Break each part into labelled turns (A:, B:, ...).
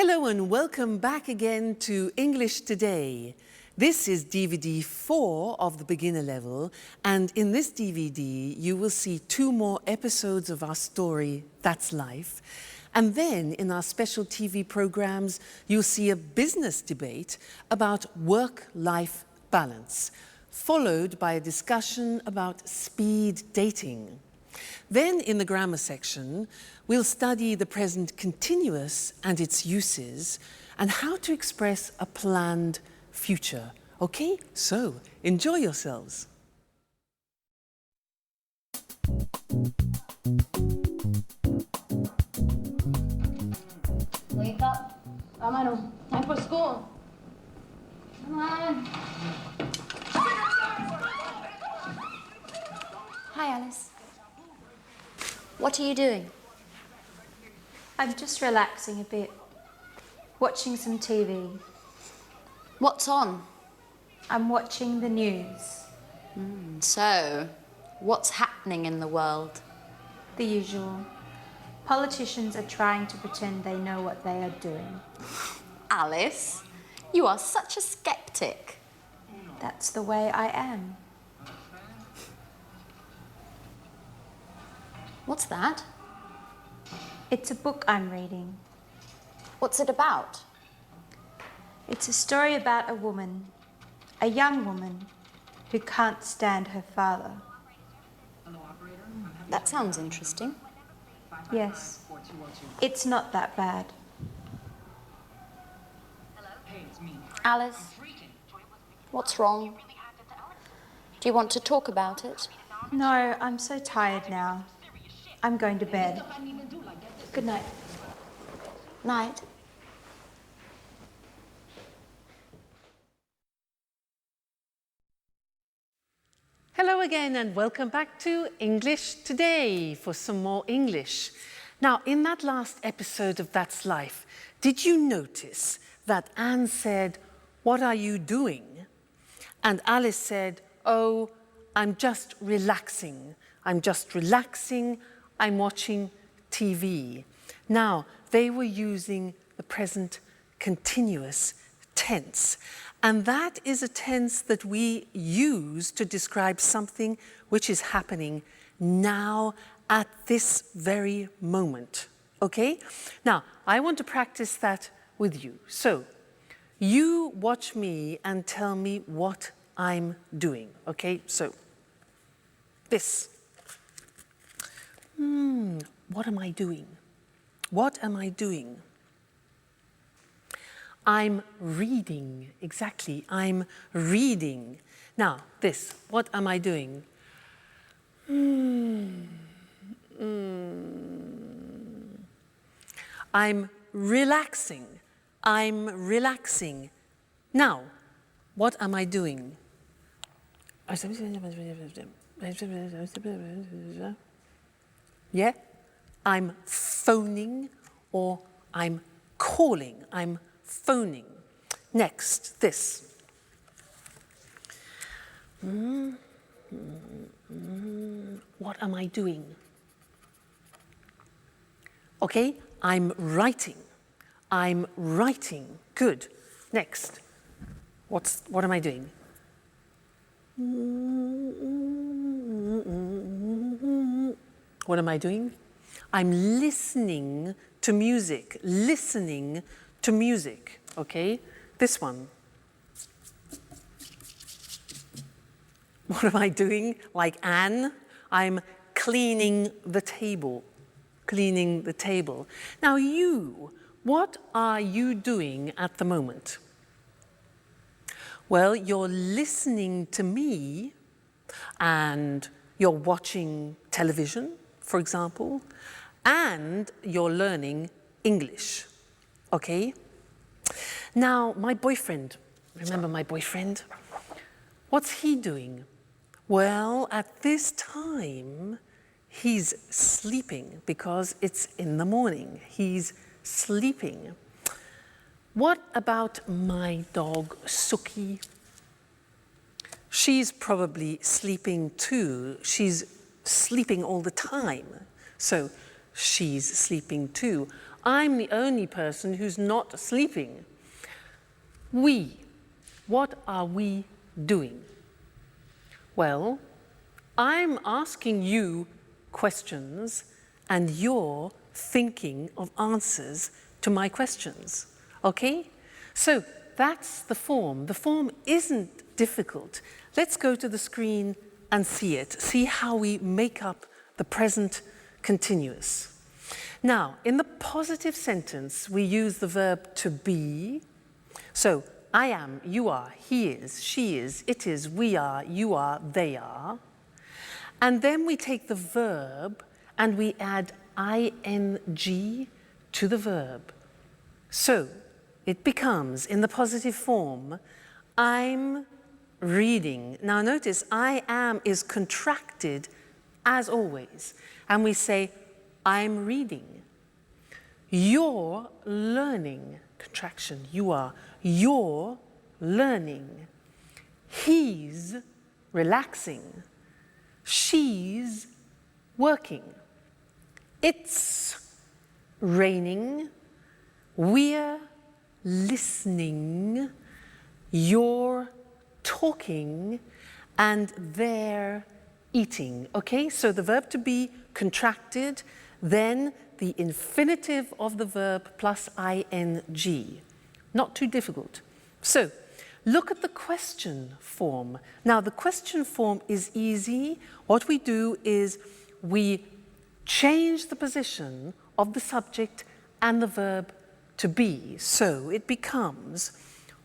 A: Hello and welcome back again to English Today. This is DVD 4 of the beginner level, and in this DVD you will see 2 more episodes of our story, That's Life. And then in our special TV programs you'll see a business debate about work-life balance, followed by a discussion about speed dating. Then in the grammar section, we'll study the present continuous and its uses and how to express a planned future. Okay, so enjoy yourselves.
B: Wake up. Vámonos. Time for school. Come on.
C: Hi, Alice. What are you doing?
D: I'm just relaxing a bit, watching some TV.
C: What's on?
D: I'm watching the news.
C: So, what's happening in the world?
D: The usual. Politicians are trying to pretend they know what they are doing.
C: Alice, you are such a skeptic.
D: That's the way I am.
C: What's that?
D: It's a book I'm reading.
C: What's it about?
D: It's a story about a woman, a young woman, who can't stand her father.
C: That sounds interesting.
D: Yes, it's not that bad.
C: Alice, what's wrong? Do you want to talk about it?
D: No, I'm so tired now. I'm going to bed. Good night.
C: Night.
A: Hello again and welcome back to English Today for some more English. Now, in that last episode of That's Life, did you notice that Anne said, "What are you doing?" And Alice said, "Oh, I'm just relaxing. I'm just relaxing. I'm watching TV." Now, they were using the present continuous tense. And that is a tense that we use to describe something which is happening now at this very moment. Okay? Now, I want to practice that with you. So, you watch me and tell me what I'm doing. Okay? So, this. What am I doing? What am I doing? I'm reading. Exactly, I'm reading. Now, this. What am I doing? I'm relaxing. I'm relaxing. Now, what am I doing? Yeah? I'm phoning or I'm calling. I'm phoning. Next, this. What am I doing? Okay, I'm writing. I'm writing. Good. Next. What am I doing? What am I doing? I'm listening to music. Listening to music. Okay? This one. What am I doing? Like Anne, I'm cleaning the table. Cleaning the table. Now you, what are you doing at the moment? Well, you're listening to me and you're watching television, for example, and you're learning English. Okay? Now, my boyfriend, remember my boyfriend? What's he doing? Well, at this time, he's sleeping because it's in the morning. He's sleeping. What about my dog, Suki? She's probably sleeping too. She's sleeping all the time. So she's sleeping too. I'm the only person who's not sleeping. We. What are we doing? Well, I'm asking you questions and you're thinking of answers to my questions, okay? So that's the form. The form isn't difficult. Let's go to the screen and see it. See how we make up the present continuous. Now, in the positive sentence, we use the verb to be. So, I am, you are, he is, she is, it is, we are, you are, they are. And then we take the verb and we add ing to the verb. So, it becomes, in the positive form, I'm reading. Now notice, I am is contracted as always. And we say, I'm reading. You're learning. Contraction, you are. You're learning. He's relaxing. She's working. It's raining. We're listening. You're talking. And they're eating. Okay, so the verb to be contracted, then the infinitive of the verb plus ing. Not too difficult. So, look at the question form. Now, the question form is easy. What we do is we change the position of the subject and the verb to be. So, it becomes,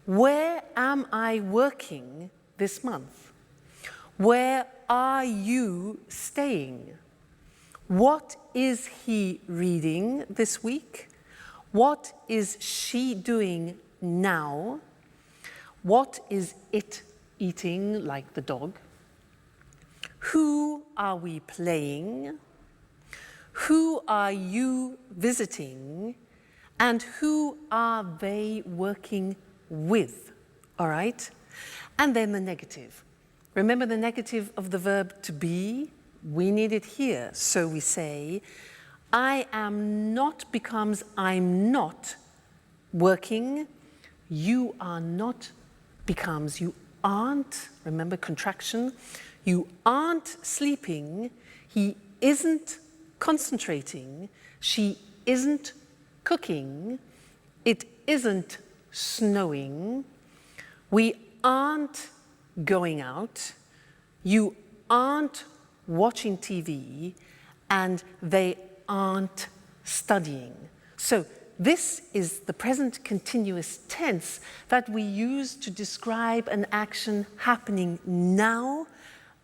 A: where am I working this month? Where are you staying? What is he reading this week? What is she doing now? What is it eating, like the dog? Who are we playing? Who are you visiting? And who are they working with? All right? And then the negative. Remember the negative of the verb to be? We need it here. So we say, I am not becomes I'm not working. You are not becomes you aren't. Remember contraction. You aren't sleeping. He isn't concentrating. She isn't cooking. It isn't snowing. We aren't going out. You aren't watching TV, and they aren't studying. So this is the present continuous tense that we use to describe an action happening now,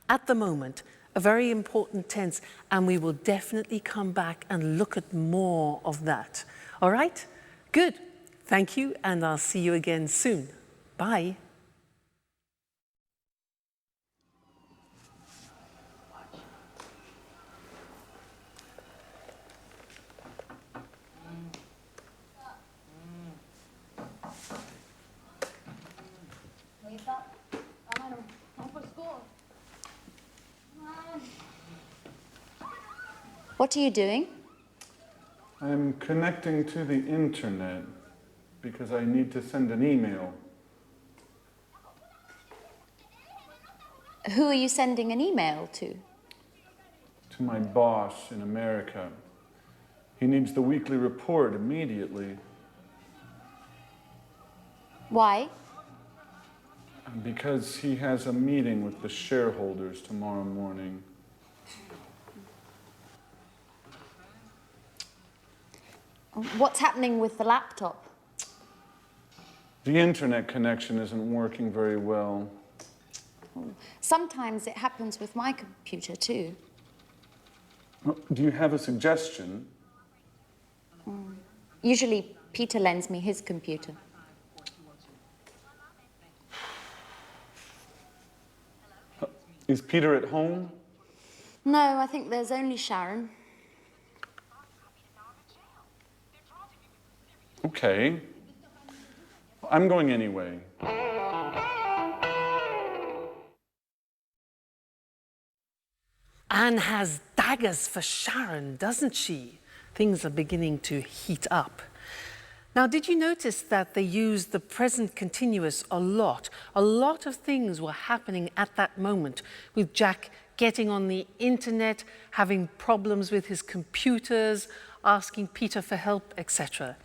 A: at the moment, a very important tense, and we will definitely come back and look at more of that. All right? Good. Thank you, and I'll see you again soon. Bye.
B: Wake up. Amano, time for school. Come on.
C: What are you doing?
E: I'm connecting to the internet because I need to send an email.
C: Who are you sending an email to?
E: To my boss in America. He needs the weekly report immediately.
C: Why?
E: Because he has a meeting with the shareholders tomorrow morning.
C: What's happening with the laptop?
E: The internet connection isn't working very well.
C: Sometimes it happens with my computer too.
E: Do you have a suggestion?
C: Usually Peter lends me his computer.
E: Is Peter at home?
C: No, I think there's only Sharon.
E: Okay. I'm going anyway.
A: Anne has daggers for Sharon, doesn't she? things are beginning to heat up. Now, did you notice that they used the present continuous a lot? A lot of things were happening at that moment, with Jack getting on the internet, having problems with his computers, asking Peter for help, etc.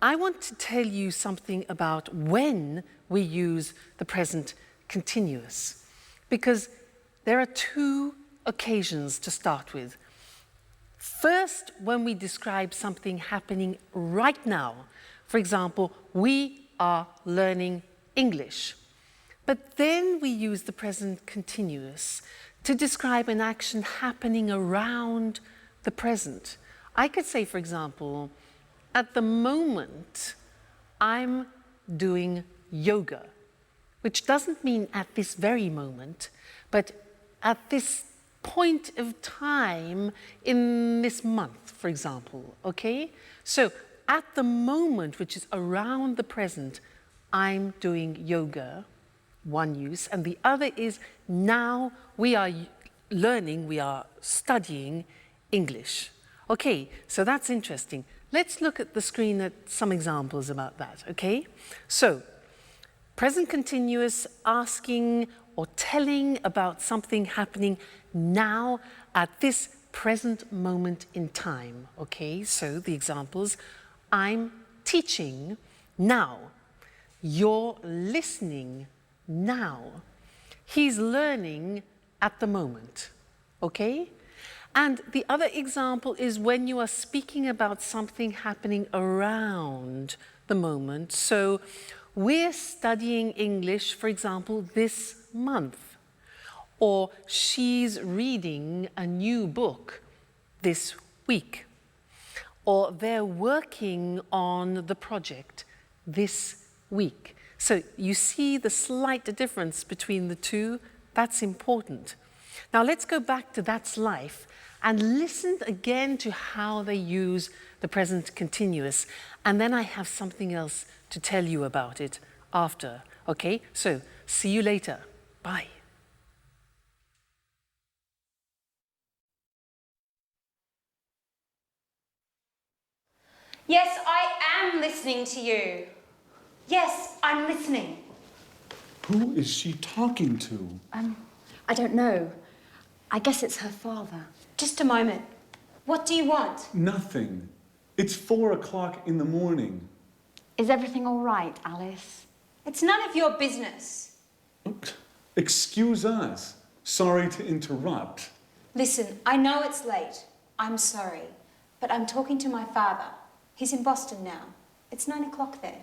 A: I want to tell you something about when we use the present continuous, because there are two occasions to start with. First, when we describe something happening right now. For example, we are learning English. But then we use the present continuous to describe an action happening around the present. I could say, for example, at the moment, I'm doing yoga, which doesn't mean at this very moment, but at this point of time in this month, for example, okay? So at the moment, which is around the present, I'm doing yoga, one use, and the other is now we are learning, we are studying English. Okay, so that's interesting. Let's look at the screen at some examples about that, okay? So, present continuous, asking or telling about something happening now at this present moment in time, okay? So the examples, I'm teaching now. You're listening now. He's learning at the moment, okay? And the other example is when you are speaking about something happening around the moment. So we're studying English, for example, this month. Or she's reading a new book this week. Or they're working on the project this week. So you see the slight difference between the two. That's important. Now let's go back to That's Life and listen again to how they use the present continuous. And then I have something else to tell you about it after. Okay, so see you later. Bye.
D: Yes, I am listening to you. Yes, I'm listening.
E: Who is she talking to?
B: I don't know. I guess it's her father.
D: Just a moment. What do you want?
E: Nothing. It's 4 o'clock in the morning.
B: Is everything all right, Alice?
D: It's none of your business.
E: Excuse us. Sorry to interrupt.
D: Listen, I know it's late. I'm sorry. But I'm talking to my father. He's in Boston now. It's 9 o'clock there.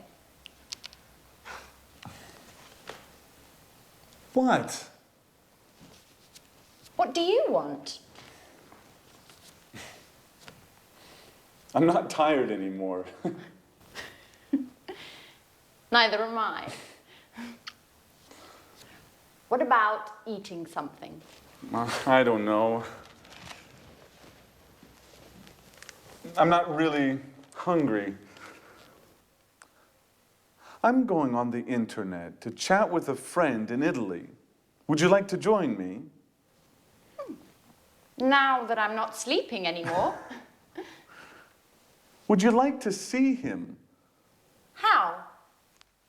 E: What?
C: What do you want?
E: I'm not tired anymore.
C: Neither am I. What about eating something?
E: I don't know. I'm not really hungry. I'm going on the internet to chat with a friend in Italy. Would you like to join me?
C: Now that I'm not sleeping anymore.
E: Would you like to see him?
C: How?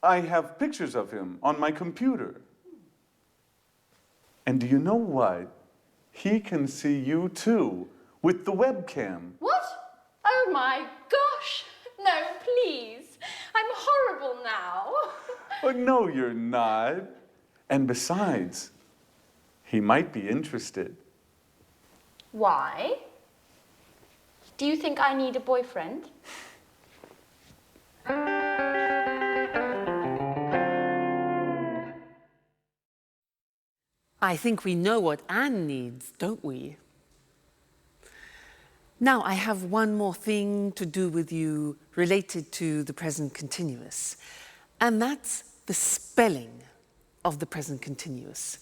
E: I have pictures of him on my computer. And do you know what? He can see you too, with the webcam.
C: What? Oh my gosh! No, please. I'm horrible now.
E: Oh, no, you're not. And besides, he might be interested.
C: Why? Do you think I need a boyfriend?
A: I think we know what Anne needs, don't we? Now, I have one more thing to do with you related to the present continuous, and that's the spelling of the present continuous.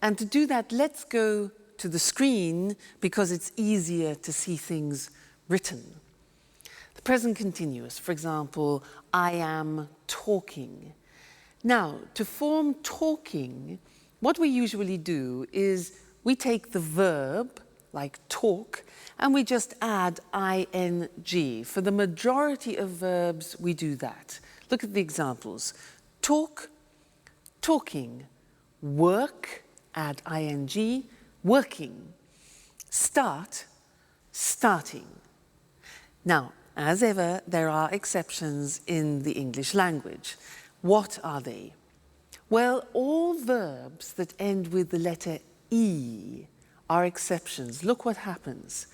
A: And to do that, let's go to the screen because it's easier to see things written. The present continuous, for example, I am talking. Now, to form talking, what we usually do is we take the verb like talk, and we just add ing. For the majority of verbs, we do that. Look at the examples. Talk, talking. Work, add ing, working. Start, starting. Now, as ever, there are exceptions in the English language. What are they? Well, all verbs that end with the letter E are exceptions. Look what happens.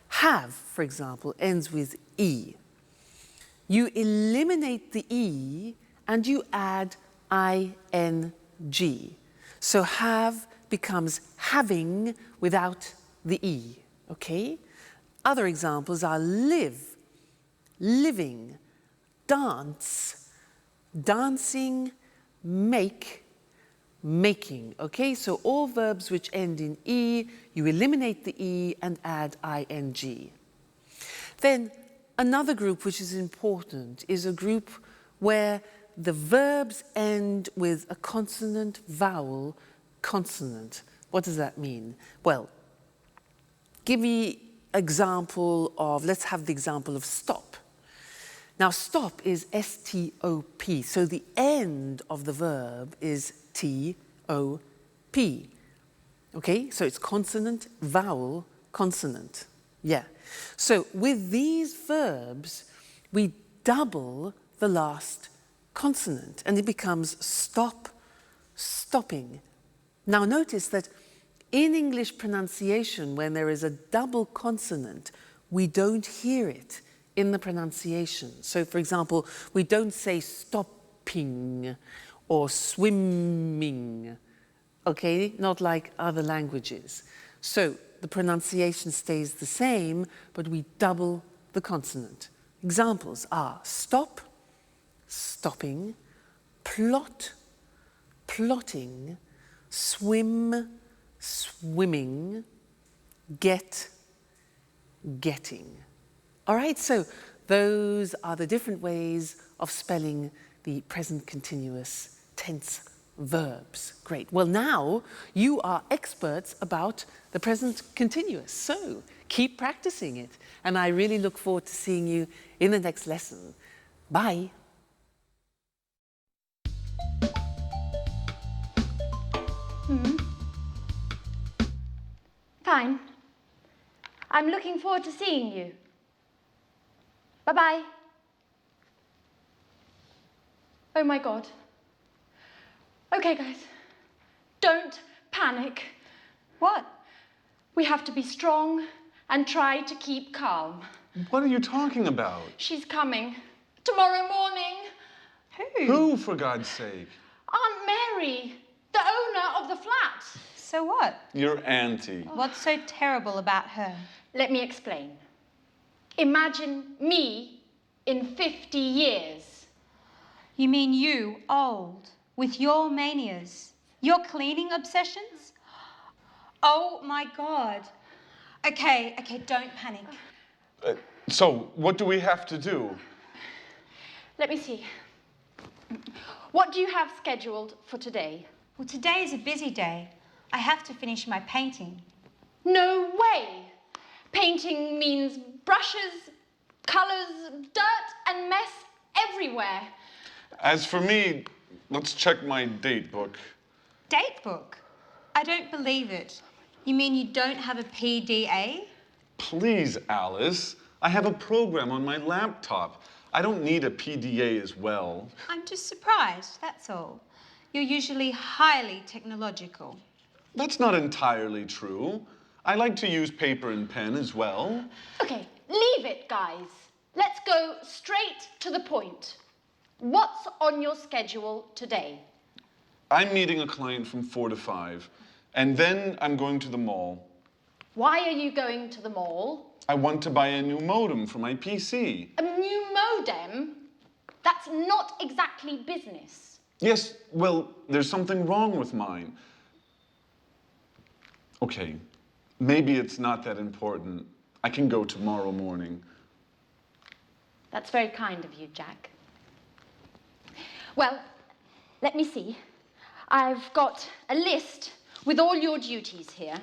A: Have, for example, ends with E. You eliminate the E and you add ing. So have becomes having without the E, okay? Other examples are live, living, dance, dancing, make, making, okay? So all verbs which end in E, you eliminate the E and add ing. Then another group which is important is a group where the verbs end with a consonant, vowel, consonant. What does that mean? Well, give me example of, let's have the example of stop. Now, stop is S-T-O-P, so the end of the verb is T-O-P. Okay, so it's consonant, vowel, consonant. Yeah. So with these verbs, we double the last consonant and it becomes stop, stopping. Now notice that in English pronunciation, when there is a double consonant, we don't hear it in the pronunciation. So for example, we don't say stopping or swimming, okay? Not like other languages. So the pronunciation stays the same, but we double the consonant. Examples are stop, stopping, plot, plotting, swim, swimming, get, getting. All right, so those are the different ways of spelling the present continuous tense verbs. Great. Well, now you are experts about the present continuous, so keep practicing it. And I really look forward to seeing you in the next lesson. Bye.
B: Fine. I'm looking forward to seeing you. Bye-bye. Oh my God. Okay, guys. Don't panic.
F: What?
B: We have to be strong and try to keep calm.
E: What are you talking about?
B: She's coming. Tomorrow morning.
E: Who, for God's sake?
B: Aunt Mary, the owner of the flat.
F: So what?
E: Your auntie.
F: What's so terrible about her?
B: Let me explain. Imagine me in 50 years.
F: You mean you, old, with your manias, your cleaning obsessions? Oh my God. Okay, don't panic.
E: So, what do we have to do?
B: Let me see. What do you have scheduled for today?
F: Well, today is a busy day. I have to finish my painting.
B: No way! Painting means brushes, colours, dirt and mess everywhere.
E: As for me, let's check my date book.
F: Date book? I don't believe it. You mean you don't have a PDA?
E: Please, Alice. I have a program on my laptop. I don't need a PDA as well.
F: I'm just surprised, that's all. You're usually highly technological.
E: That's not entirely true. I like to use paper and pen as well.
B: Okay, leave it, guys. Let's go straight to the point. What's on your schedule today?
E: I'm meeting a client from 4 to 5, and then I'm going to the mall.
B: Why are you going to the mall?
E: I want to buy a new modem for my PC.
B: A new modem? That's not exactly business.
E: Yes, well, there's something wrong with mine. Okay, maybe it's not that important. I can go tomorrow morning.
B: That's very kind of you, Jack. Well, let me see. I've got a list with all your duties here.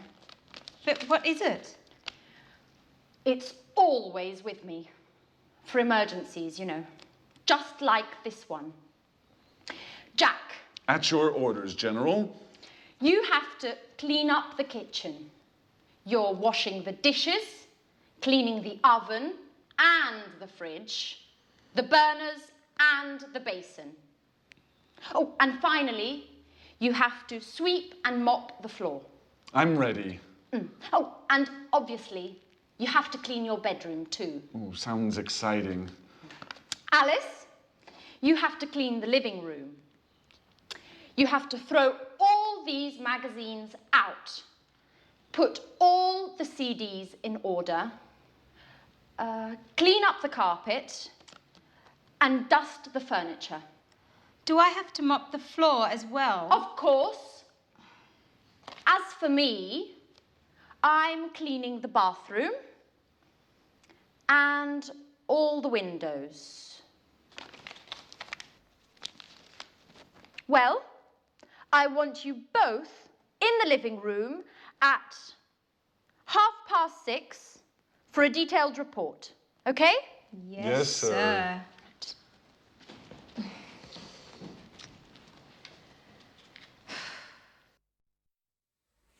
F: But what is it?
B: It's always with me. For emergencies, you know. Just like this one. Jack.
E: At your orders, General.
B: You have to clean up the kitchen. You're washing the dishes, cleaning the oven and the fridge, the burners and the basin. Oh, and finally, you have to sweep and mop the floor.
E: I'm ready.
B: Oh, and obviously, you have to clean your bedroom too.
E: Ooh, sounds exciting.
B: Alice, you have to clean the living room. You have to throw all these magazines out. Put all the CDs in order. Clean up the carpet. And dust the furniture.
F: Do I have to mop the floor as well?
B: Of course. As for me, I'm cleaning the bathroom and all the windows. Well, I want you both in the living room at 6:30 for a detailed report, okay?
E: Yes, sir.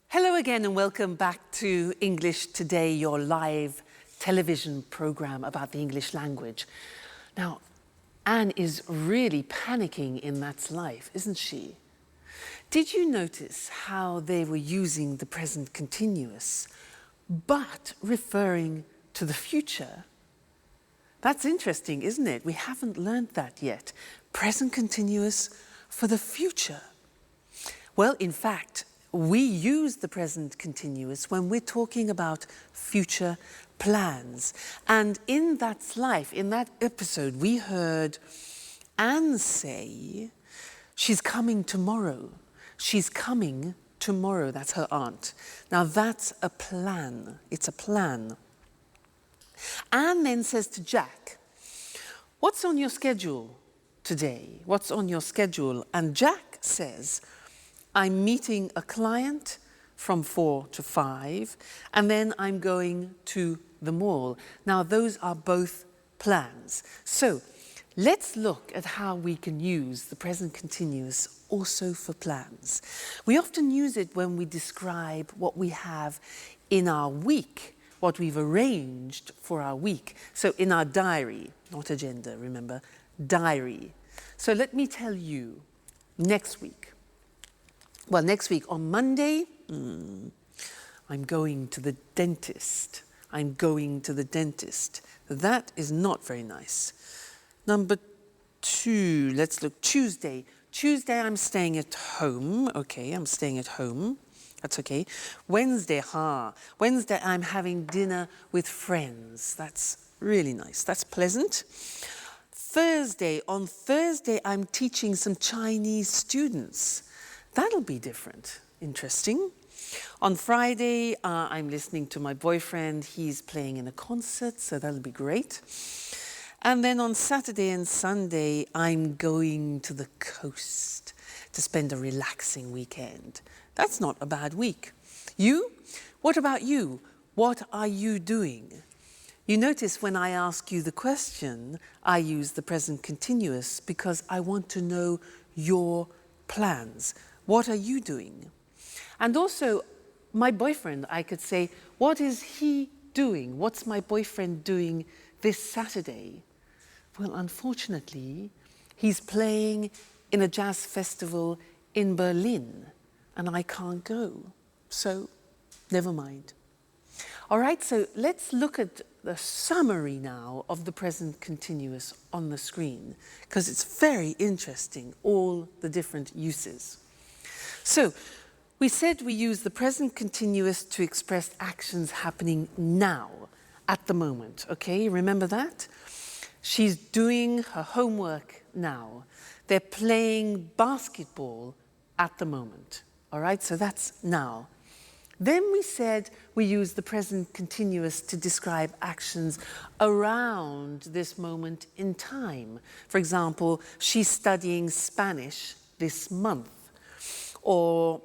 A: Hello again and welcome back to English Today, your live television program about the English language. Now, Anne is really panicking in That's Life, isn't she? Did you notice how they were using the present continuous, but referring to the future? That's interesting, isn't it? We haven't learned that yet. Present continuous for the future. Well, in fact, we use the present continuous when we're talking about future plans. And in That's Life, in that episode, we heard Anne say, she's coming tomorrow. She's coming tomorrow. That's her aunt. Now that's a plan. It's a plan. Anne then says to Jack, what's on your schedule today? What's on your schedule? And Jack says, I'm meeting a client from 4 to 5, and then I'm going to the mall. Now, those are both plans. So, let's look at how we can use the present continuous also for plans. We often use it when we describe what we have in our week, what we've arranged for our week. So, in our diary, not agenda, remember, diary. So, let me tell you, next week, well, next week on Monday, I'm going to the dentist. I'm going to the dentist. That is not very nice. Number 2, let's look, Tuesday. Tuesday, I'm staying at home. Okay, I'm staying at home. That's okay. Wednesday, Wednesday, I'm having dinner with friends. That's really nice. That's pleasant. Thursday, on Thursday, I'm teaching some Chinese students. That'll be different, interesting. On Friday, I'm listening to my boyfriend. He's playing in a concert, so that'll be great. And then on Saturday and Sunday, I'm going to the coast to spend a relaxing weekend. That's not a bad week. You? What about you? What are you doing? You notice when I ask you the question, I use the present continuous because I want to know your plans. What are you doing? And also, my boyfriend, I could say, what is he doing? What's my boyfriend doing this Saturday? Well, unfortunately, he's playing in a jazz festival in Berlin, and I can't go. So, never mind. All right, so let's look at the summary now of the present continuous on the screen, because it's very interesting, all the different uses. So, we said we use the present continuous to express actions happening now, at the moment, okay? Remember that? She's doing her homework now. They're playing basketball at the moment, all right? So that's now. Then we said we use the present continuous to describe actions around this moment in time. For example, she's studying Spanish this month. Or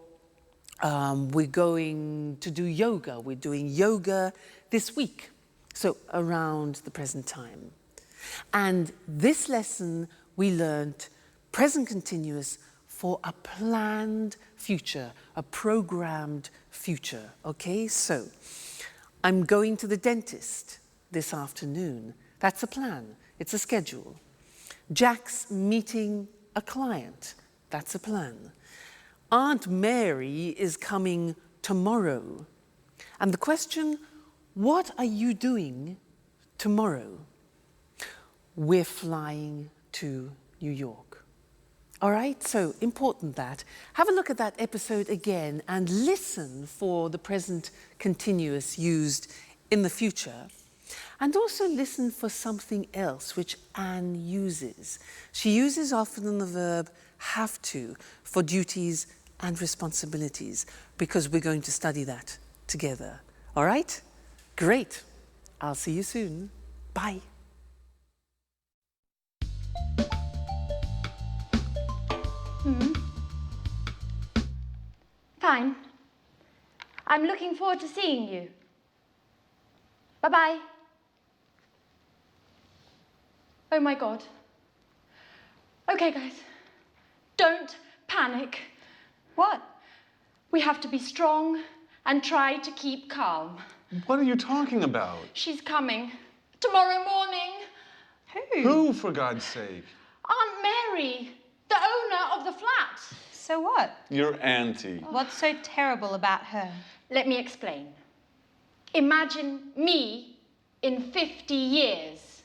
A: We're going to do yoga. We're doing yoga this week, so around the present time. And this lesson, we learned present continuous for a planned future, a programmed future, okay? So, I'm going to the dentist this afternoon. That's a plan, it's a schedule. Jack's meeting a client, that's a plan. Aunt Mary is coming tomorrow. And the question, what are you doing tomorrow? We're flying to New York. All right, so important that. Have a look at that episode again and listen for the present continuous used in the future. And also listen for something else which Anne uses. She uses often the verb have to for duties and responsibilities because we're going to study that together. All right? Great. I'll see you soon. Bye.
B: Fine. I'm looking forward to seeing you. Bye-bye. Oh my God. Okay, guys. Don't panic.
F: What?
B: We have to be strong and try to keep calm.
E: What are you talking about?
B: She's coming. Tomorrow morning.
E: Who, for God's sake?
B: Aunt Mary, the owner of the flat.
F: So what?
E: Your auntie.
F: What's so terrible about her?
B: Let me explain. Imagine me in 50 years.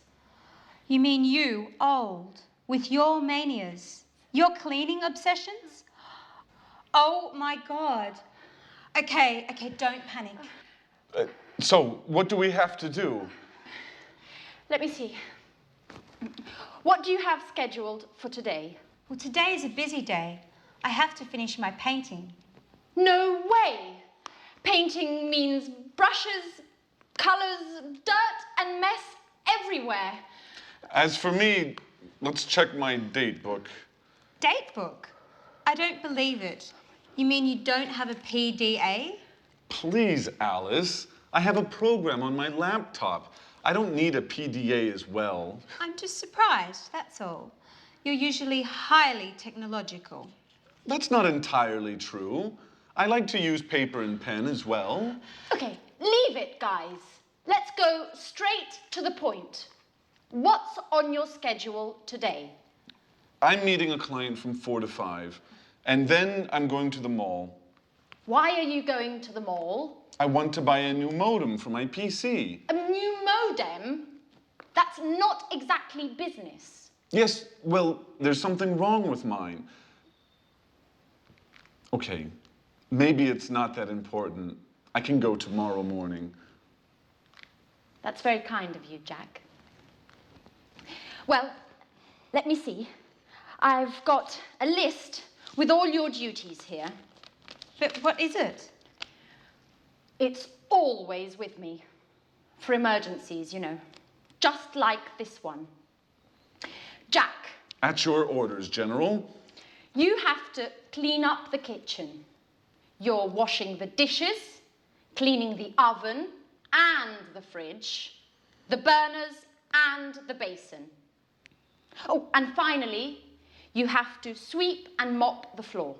F: You mean you, old, with your manias, your cleaning obsessions? Oh my God. Okay, don't panic.
E: So, what do we have to do?
B: Let me see. What do you have scheduled for today?
F: Well, today is a busy day. I have to finish my painting.
B: No way! Painting means brushes, colours, dirt and mess everywhere.
E: As for me, let's check my date book.
F: Date book? I don't believe it. You mean you don't have a PDA?
E: Please, Alice. I have a program on my laptop. I don't need a PDA as well.
F: I'm just surprised, that's all. You're usually highly technological.
E: That's not entirely true. I like to use paper and pen as well.
B: Okay, leave it, guys. Let's go straight to the point. What's on your schedule today?
E: I'm meeting a client from 4 to 5, and then I'm going to the mall.
B: Why are you going to the mall?
E: I want to buy a new modem for my PC.
B: A new modem? That's not exactly business.
E: Yes, well, there's something wrong with mine. Okay, maybe it's not that important. I can go tomorrow morning.
B: That's very kind of you, Jack. Well, let me see. I've got a list with all your duties here.
F: But what is it?
B: It's always with me. For emergencies, you know. Just like this one. Jack.
E: At your orders, General.
B: You have to clean up the kitchen. You're washing the dishes, cleaning the oven and the fridge, the burners and the basin. Oh, and finally, you have to sweep and mop the floor.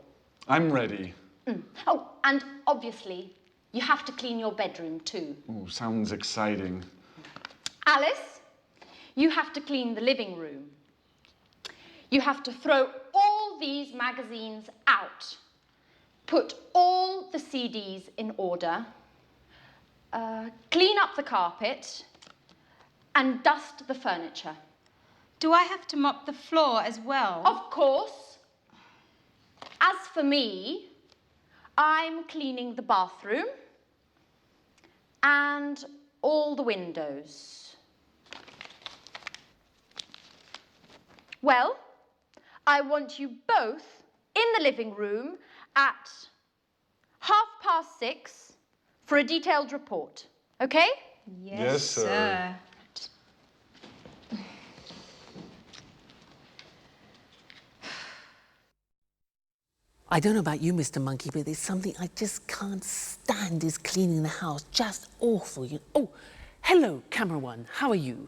E: I'm ready.
B: Oh, and obviously, you have to clean your bedroom too.
E: Oh, sounds exciting.
B: Alice, you have to clean the living room. You have to throw all these magazines out. Put all the CDs in order. Clean up the carpet. And dust the furniture.
F: Do I have to mop the floor as well?
B: Of course. As for me, I'm cleaning the bathroom and all the windows. Well, I want you both in the living room at 6:30 for a detailed report, okay?
E: Yes, sir.
A: I don't know about you, Mr. Monkey, but there's something I just can't stand is cleaning the house. Just awful. Oh, hello, camera one. How are you?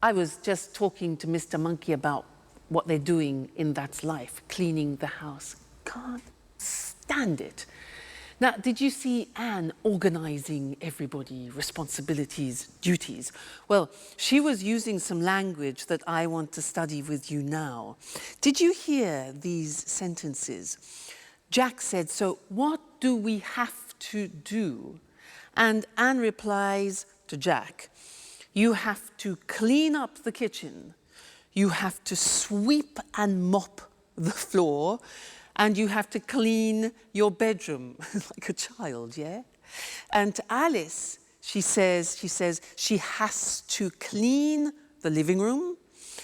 A: I was just talking to Mr. Monkey about what they're doing in That's Life, cleaning the house. Can't stand it. Now, did you see Anne organising everybody, responsibilities, duties? Well, she was using some language that I want to study with you now. Did you hear these sentences? Jack said, "So what do we have to do?" And Anne replies to Jack, "You have to clean up the kitchen, you have to sweep and mop the floor, and you have to clean your bedroom," like a child, yeah? And to Alice, she says she has to clean the living room,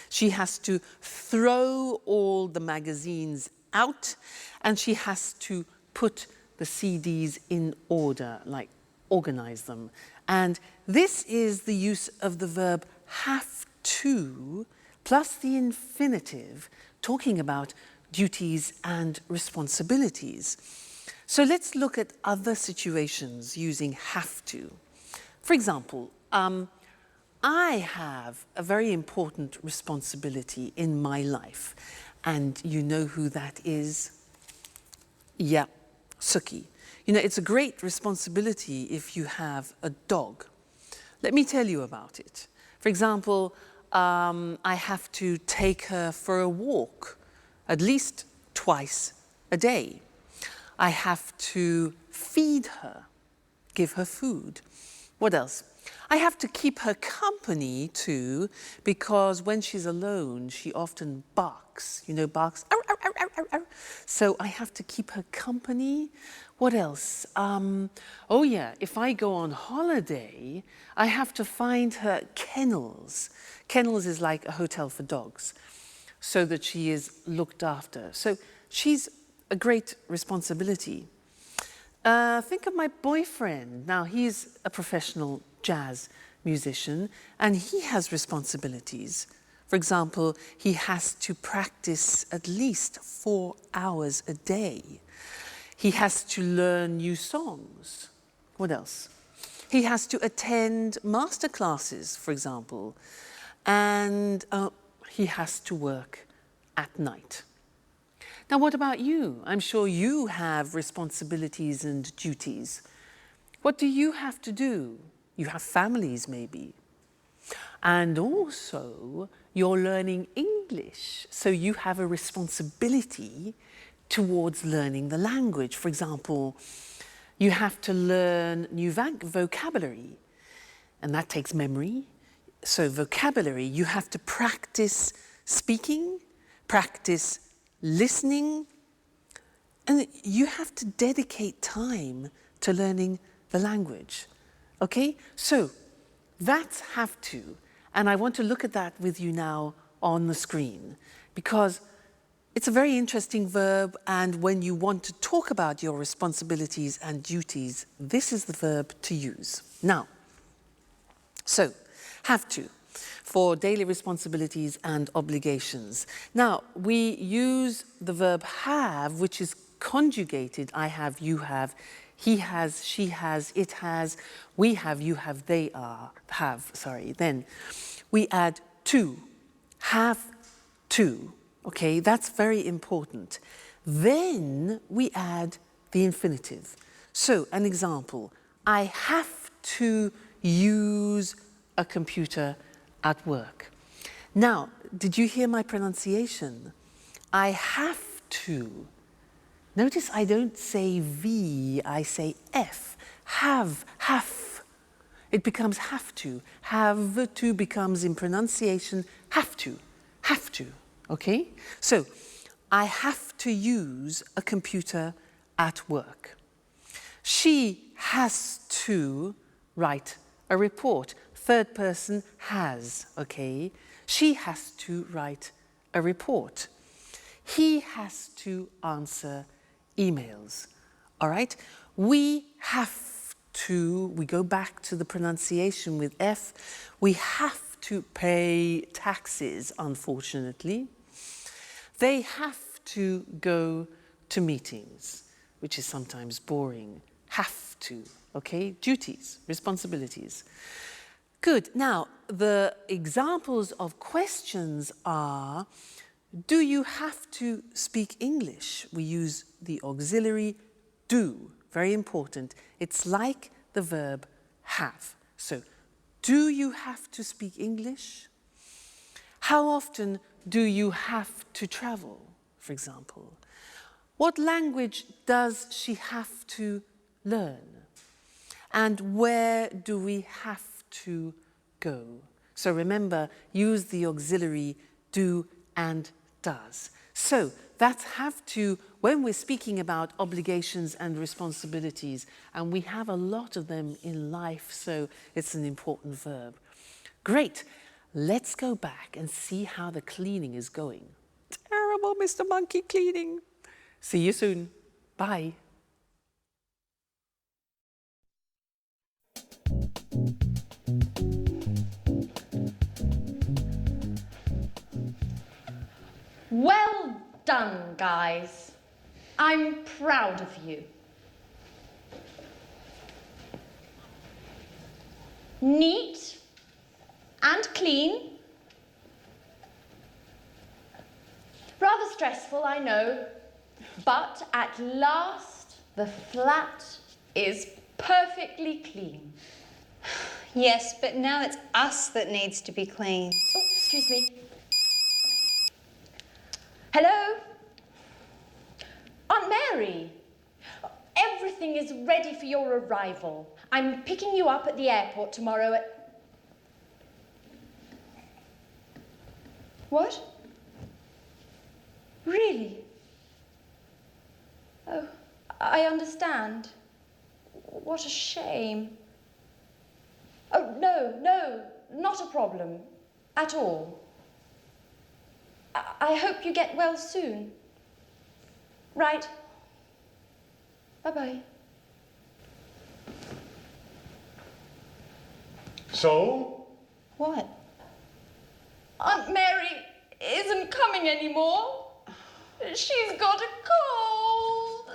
A: she has to throw all the magazines out, and she has to put the CDs in order, like organize them. And this is the use of the verb have to plus the infinitive, talking about duties and responsibilities. So let's look at other situations using have to. For example, I have a very important responsibility in my life, and you know who that is? Yeah, Suki. You know, it's a great responsibility if you have a dog. Let me tell you about it. For example, I have to take her for a walk at least twice a day. I have to feed her, give her food. What else? I have to keep her company too, because when she's alone, she often barks, barks. Arr, arr, arr, arr, arr. So I have to keep her company. What else? Oh yeah, if I go on holiday, I have to find her kennels. Kennels is like a hotel for dogs, so that she is looked after. So she's a great responsibility. Think of my boyfriend. Now, he's a professional jazz musician, and he has responsibilities. For example, he has to practice at least 4 hours a day. He has to learn new songs. What else? He has to attend master classes, for example, and he has to work at night. Now, what about you? I'm sure you have responsibilities and duties. What do you have to do? You have families, maybe. And also, you're learning English, so you have a responsibility towards learning the language. For example, you have to learn new vocabulary, and that takes memory. So vocabulary, you have to practice speaking, practice listening, and you have to dedicate time to learning the language. Okay? So that's have to, and I want to look at that with you now on the screen, because it's a very interesting verb, and when you want to talk about your responsibilities and duties, this is the verb to use. Now, so, have to, for daily responsibilities and obligations. Now, we use the verb have, which is conjugated. I have, you have, he has, she has, it has, we have, you have, they have. Then we add to, have to. Okay, that's very important. Then we add the infinitive. So, an example, I have to use a computer at work. Now, did you hear my pronunciation? I have to. Notice I don't say V, I say F. Have. It becomes have to. Have to becomes in pronunciation have to. Okay? So, I have to use a computer at work. She has to write a report. Third person has, okay? She has to write a report. He has to answer emails, all right? We have to, we go back to the pronunciation with F, we have to pay taxes, unfortunately. They have to go to meetings, which is sometimes boring. Have to, okay? Duties, responsibilities. Good. Now, the examples of questions are, do you have to speak English? We use the auxiliary do, very important. It's like the verb have. So, do you have to speak English? How often do you have to travel, for example? What language does she have to learn? And where do we have to go? So remember, use the auxiliary do and does. So that's have to when we're speaking about obligations and responsibilities, and we have a lot of them in life, so it's an important verb. Great. Let's go back and see how the cleaning is going. Terrible, Mr. Monkey cleaning. See you soon. Bye.
B: Well done, guys. I'm proud of you. Neat and clean. Rather stressful, I know, but at last the flat is perfectly clean.
F: Yes, but now it's us that needs to be cleaned.
B: Oh, excuse me. Hello? Aunt Mary, everything is ready for your arrival. I'm picking you up at the airport tomorrow at... What? Really? Oh, I understand. What a shame. Oh, no, not a problem at all. I hope you get well soon. Right. Bye-bye.
E: So?
F: What?
B: Aunt Mary isn't coming anymore. She's got a cold.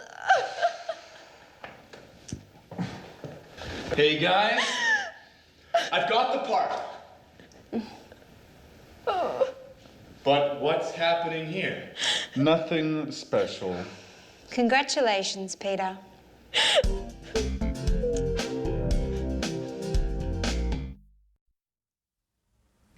G: Hey guys, I've got the part.
B: Oh.
G: But what's happening here?
E: Nothing special.
F: Congratulations, Peter.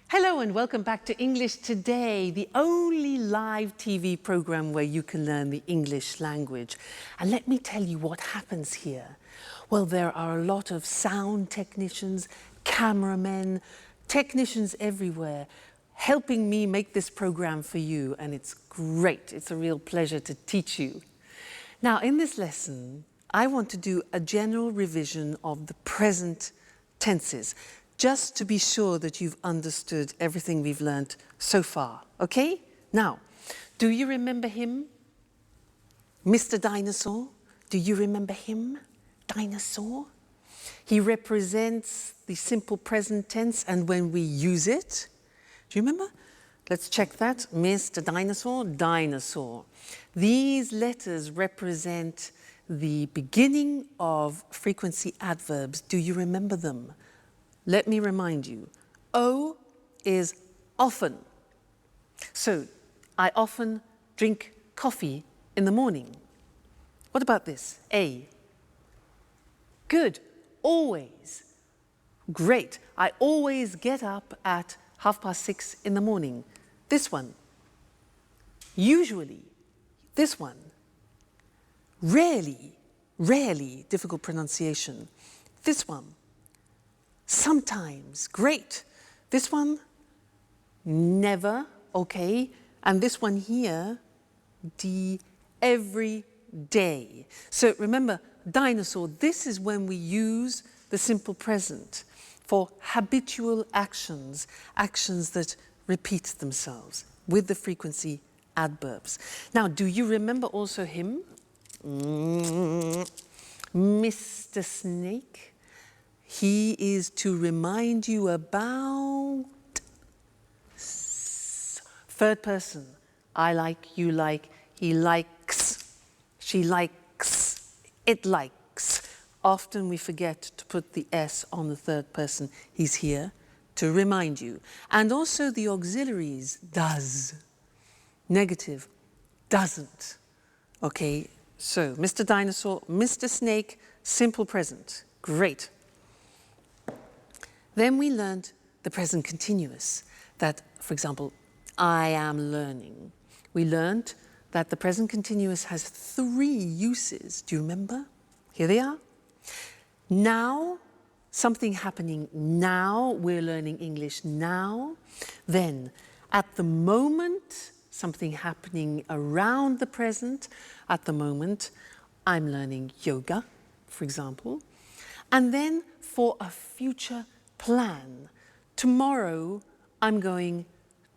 A: Hello and welcome back to English Today, the only live TV program where you can learn the English language. And let me tell you what happens here. Well, there are a lot of sound technicians, cameramen, technicians everywhere helping me make this program for you, and it's great. It's a real pleasure to teach you. Now, in this lesson, I want to do a general revision of the present tenses, just to be sure that you've understood everything we've learnt so far, okay? Now, do you remember him? Mr. Dinosaur? Do you remember him? Dinosaur? He represents the simple present tense, and when we use it, do you remember? Let's check that. Mr. Dinosaur, dinosaur. These letters represent the beginning of frequency adverbs. Do you remember them? Let me remind you. O is often. So, I often drink coffee in the morning. What about this? A. Good. Always. Great. I always get up at 6:30 in the morning. This one. Usually. This one. Rarely. Rarely. Difficult pronunciation. This one. Sometimes. Great. This one. Never. Okay. And this one here. Every day. So remember, dinosaur, this is when we use the simple present for habitual actions, actions that repeat themselves with the frequency adverbs. Now, do you remember also him? Mr. Snake. He is to remind you about third person. I like, you like, he likes. She likes, it likes. Often we forget to put the S on the third person. He's here to remind you. And also the auxiliaries, does. Negative, doesn't. Okay, so Mr. Dinosaur, Mr. Snake, simple present. Great. Then we learned the present continuous. That, for example, I am learning. We learned that the present continuous has 3 uses. Do you remember? Here they are. Now, something happening now. We're learning English now. Then, at the moment, something happening around the present. At the moment, I'm learning yoga, for example. And then for a future plan. Tomorrow, I'm going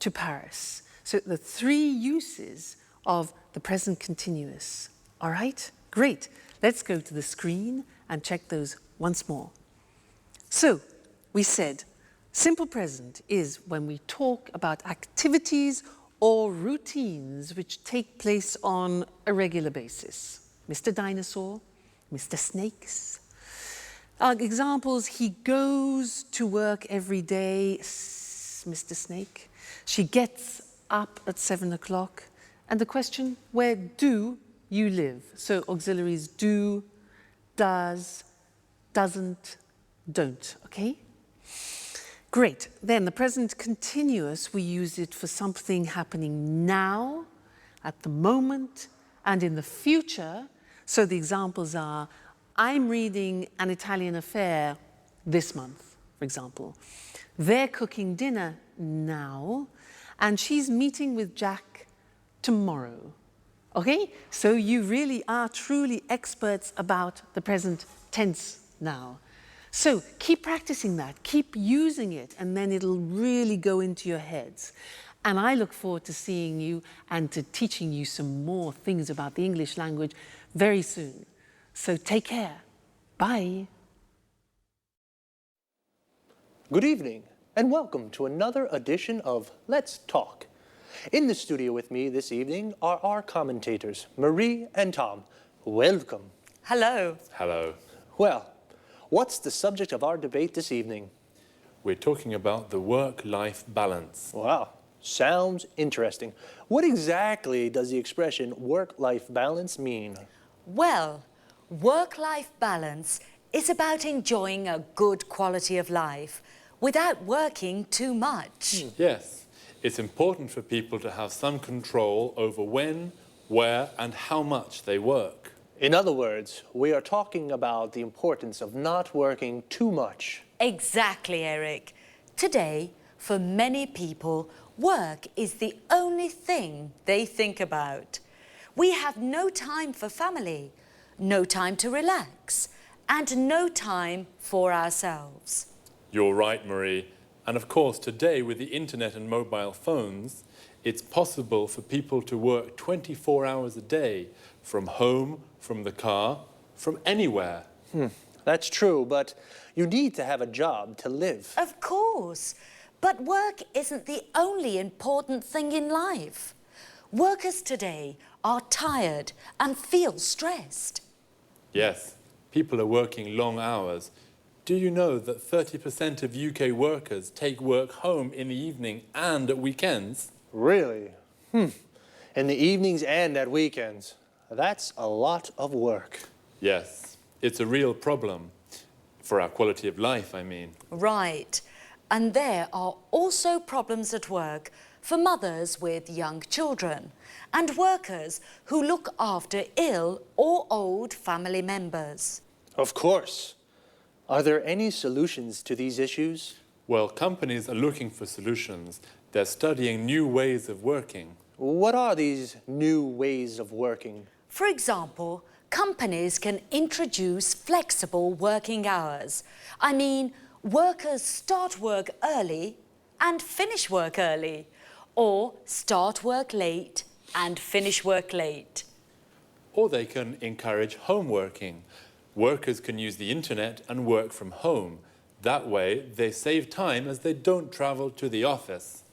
A: to Paris. So the 3 uses of the present continuous. All right? Great. Let's go to the screen and check those once more. So, we said simple present is when we talk about activities or routines which take place on a regular basis. Mr. Dinosaur, Mr. Snakes. Examples, he goes to work every day, Mr. Snake. She gets up at 7 o'clock. And the question, where do you live? So auxiliaries do, does, doesn't, don't, okay? Great. Then the present continuous, we use it for something happening now, at the moment, and in the future. So the examples are, I'm reading An Italian Affair this month, for example. They're cooking dinner now, and she's meeting with Jack tomorrow. Okay? So you really are truly experts about the present tense now. So keep practicing that, keep using it, and then it'll really go into your heads. And I look forward to seeing you and to teaching you some more things about the English language very soon. So take care. Bye.
H: Good evening, and welcome to another edition of Let's Talk. In the studio with me this evening are our commentators, Marie and Tom. Welcome.
I: Hello.
G: Hello.
H: Well, what's the subject of our debate this evening?
G: We're talking about the work-life balance.
H: Wow, sounds interesting. What exactly does the expression work-life balance mean?
I: Well, work-life balance is about enjoying a good quality of life without working too much.
G: Yes, it's important for people to have some control over when, where, and how much they work.
H: In other words, we are talking about the importance of not working too much.
I: Exactly, Eric. Today, for many people, work is the only thing they think about. We have no time for family, no time to relax, and no time for ourselves.
G: You're right, Marie. And of course, today with the internet and mobile phones, it's possible for people to work 24 hours a day from home, from the car, from anywhere.
H: That's true, but you need to have a job to live.
I: Of course, but work isn't the only important thing in life. Workers today are tired and feel stressed.
G: Yes, people are working long hours. Do you know that 30% of UK workers take work home in the evening and at weekends?
H: Really? In the evenings and at weekends. That's a lot of work.
G: Yes, it's a real problem. For our quality of life, I mean.
I: Right. And there are also problems at work for mothers with young children and workers who look after ill or old family members.
H: Of course. Are there any solutions to these issues?
G: Well, companies are looking for solutions. They're studying new ways of working.
H: What are these new ways of working?
I: For example, companies can introduce flexible working hours. I mean, workers start work early and finish work early, or start work late and finish work late.
G: Or they can encourage home working. Workers can use the internet and work from home. That way, they save time as they don't travel to the office.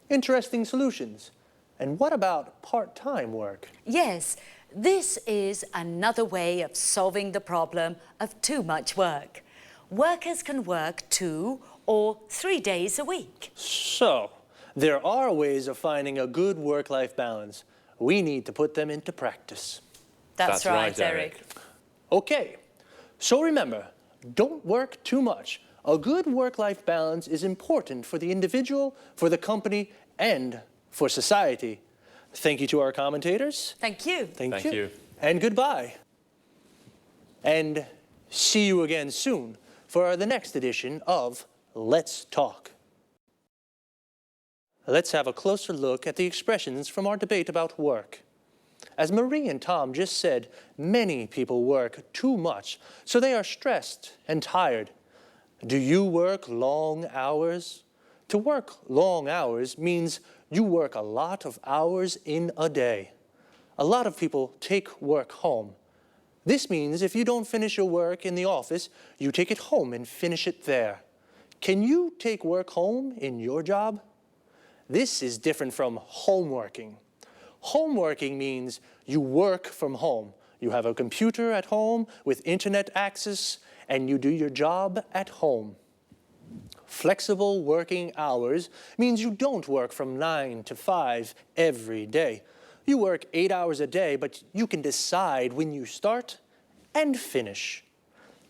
H: Interesting solutions. And what about part-time work?
I: Yes, This is another way of solving the problem of too much work. Workers can work 2 or 3 days a week.
H: So, there are ways of finding a good work-life balance. We need to put them into practice.
I: That's right, Eric.
H: Okay, so remember, don't work too much. A good work-life balance is important for the individual, for the company, and for society. Thank you to our commentators.
I: Thank you.
H: Thank you. And goodbye. And see you again soon for the next edition of Let's Talk. Let's have a closer look at the expressions from our debate about work. As Marie and Tom just said, many people work too much, so they are stressed and tired. Do you work long hours? To work long hours means you work a lot of hours in a day. A lot of people take work home. This means if you don't finish your work in the office, you take it home and finish it there. Can you take work home in your job? This is different from homeworking. Homeworking means you work from home. You have a computer at home with internet access, and you do your job at home. Flexible working hours means you don't work from 9 to 5 every day. You work 8 hours a day, but you can decide when you start and finish.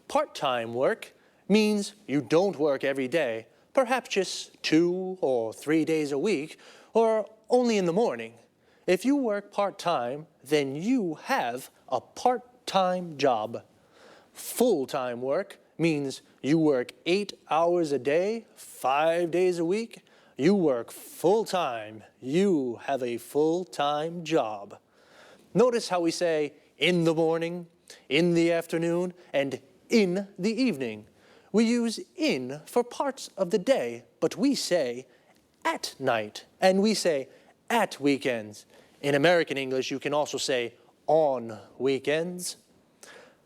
H: Part-time work means you don't work every day, perhaps just 2 or 3 days a week, or only in the morning. If you work part-time, then you have a part-time job. Full-time work means you work 8 hours a day, 5 days a week. You work full-time. You have a full-time job. Notice how we say in the morning, in the afternoon, and in the evening. We use in for parts of the day, but we say at night, and we say at weekends. In American English, you can also say on weekends.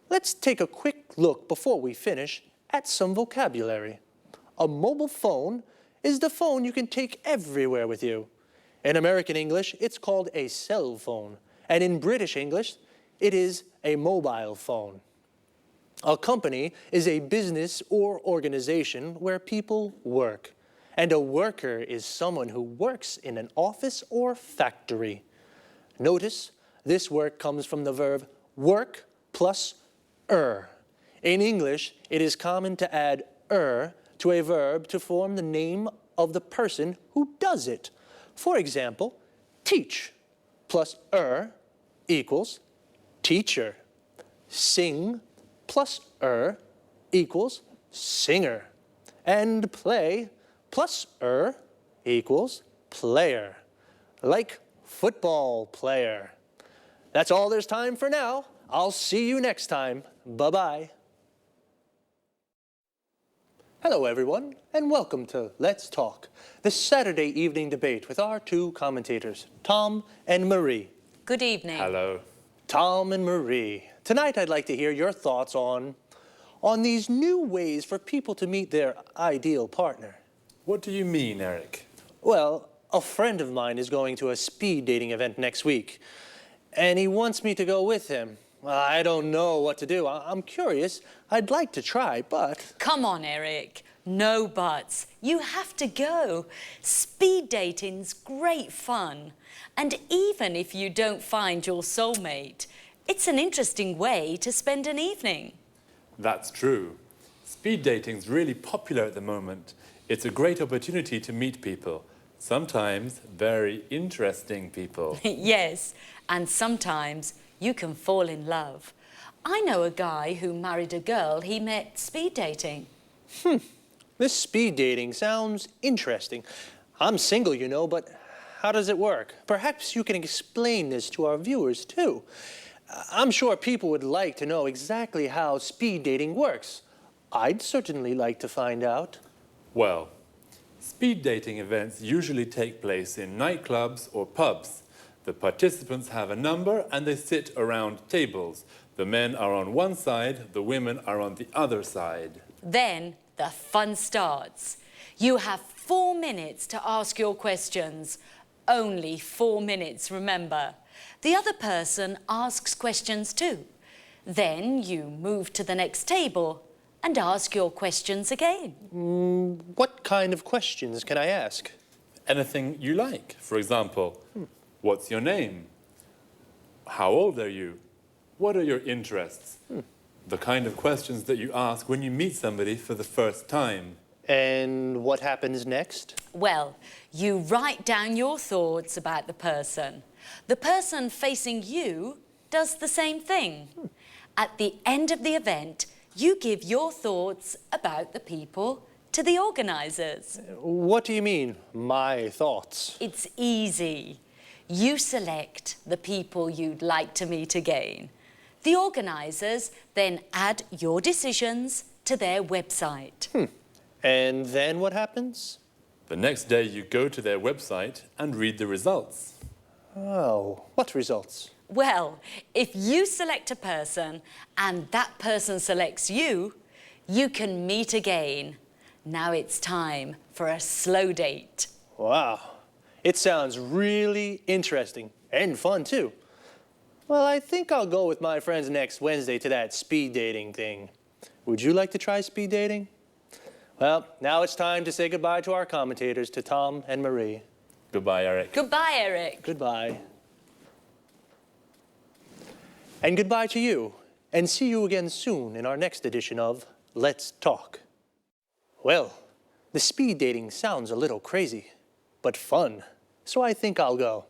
H: Let's take a quick look before we finish at some vocabulary. A mobile phone is the phone you can take everywhere with you. In American English, it's called a cell phone, and in British English, it is a mobile phone. A company is a business or organization where people work, and a worker is someone who works in an office or factory. Notice this work comes from the verb work plus In English, it is common to add to a verb to form the name of the person who does it. For example, teach plus equals teacher. Sing plus equals singer. And play plus equals player. Like football player. That's all there's time for now. I'll see you next time. Bye-bye. Hello, everyone, and welcome to Let's Talk, the Saturday evening debate with our two commentators, Tom and Marie.
I: Good evening.
G: Hello.
H: Tom and Marie, tonight I'd like to hear your thoughts on these new ways for people to meet their ideal partner.
G: What do you mean, Eric?
H: Well, a friend of mine is going to a speed dating event next week, and he wants me to go with him. I don't know what to do. I'm curious. I'd like to try, but...
I: Come on, Eric. No buts. You have to go. Speed dating's great fun. And even if you don't find your soulmate, it's an interesting way to spend an evening.
G: That's true. Speed dating's really popular at the moment. It's a great opportunity to meet people. Sometimes very interesting people.
I: Yes, and sometimes you can fall in love. I know a guy who married a girl he met speed dating.
H: This speed dating sounds interesting. I'm single, you know, but how does it work? Perhaps you can explain this to our viewers, too. I'm sure people would like to know exactly how speed dating works. I'd certainly like to find out.
G: Well, speed dating events usually take place in nightclubs or pubs. The participants have a number and they sit around tables. The men are on one side, the women are on the other side.
I: Then the fun starts. You have 4 minutes to ask your questions. Only 4 minutes, remember. The other person asks questions too. Then you move to the next table and ask your questions again.
H: What kind of questions can I ask?
G: Anything you like. For example, what's your name? How old are you? What are your interests? The kind of questions that you ask when you meet somebody for the first time.
H: And what happens next?
I: Well, you write down your thoughts about the person. The person facing you does the same thing. At the end of the event, you give your thoughts about the people to the organisers.
H: What do you mean, my thoughts?
I: It's easy. You select the people you'd like to meet again. The organisers then add your decisions to their website.
H: And then what happens?
G: The next day you go to their website and read the results.
H: Oh, what results?
I: Well, if you select a person and that person selects you, you can meet again. Now it's time for a slow date.
H: Wow, it sounds really interesting and fun too. Well, I think I'll go with my friends next Wednesday to that speed dating thing. Would you like to try speed dating? Well, now it's time to say goodbye to our commentators, to Tom and Marie.
G: Goodbye, Eric.
I: Goodbye, Eric.
H: Goodbye. And goodbye to you, and see you again soon in our next edition of Let's Talk. Well, the speed dating sounds a little crazy, but fun, so I think I'll go.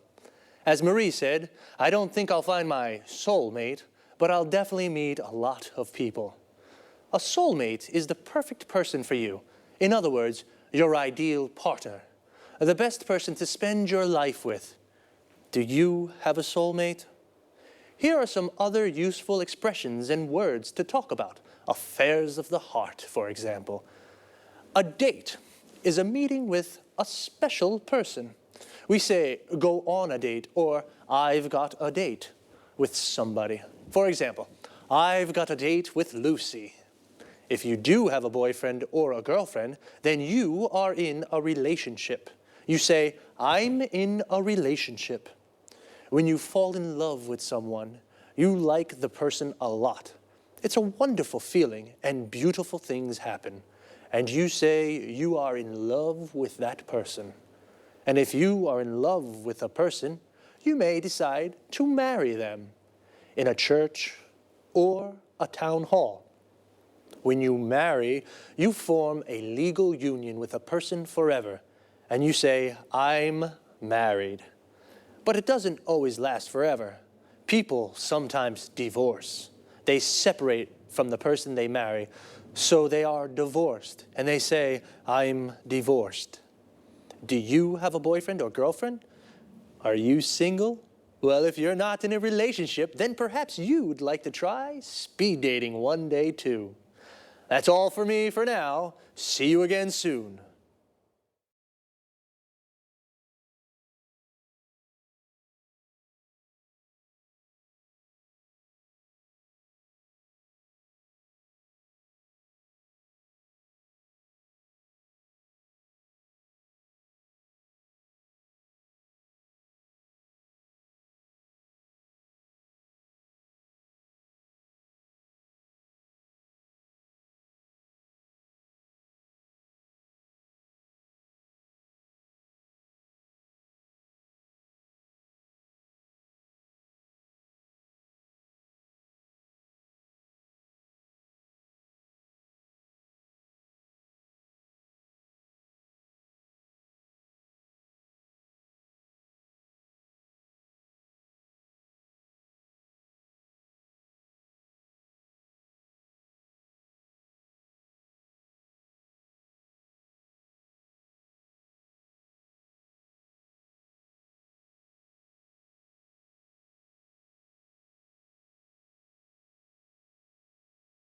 H: As Marie said, I don't think I'll find my soulmate, but I'll definitely meet a lot of people. A soulmate is the perfect person for you. In other words, your ideal partner. The best person to spend your life with. Do you have a soulmate? Here are some other useful expressions and words to talk about. Affairs of the heart, for example. A date is a meeting with a special person. We say, go on a date, or I've got a date with somebody. For example, I've got a date with Lucy. If you do have a boyfriend or a girlfriend, then you are in a relationship. You say, I'm in a relationship. When you fall in love with someone, you like the person a lot. It's a wonderful feeling and beautiful things happen. And you say you are in love with that person. And if you are in love with a person, you may decide to marry them in a church or a town hall. When you marry, you form a legal union with a person forever, and you say, I'm married. But it doesn't always last forever. People sometimes divorce. They separate from the person they marry, so they are divorced, and they say, I'm divorced. Do you have a boyfriend or girlfriend? Are you single? Well, if you're not in a relationship, then perhaps you'd like to try speed dating one day too. That's all for me for now. See you again soon.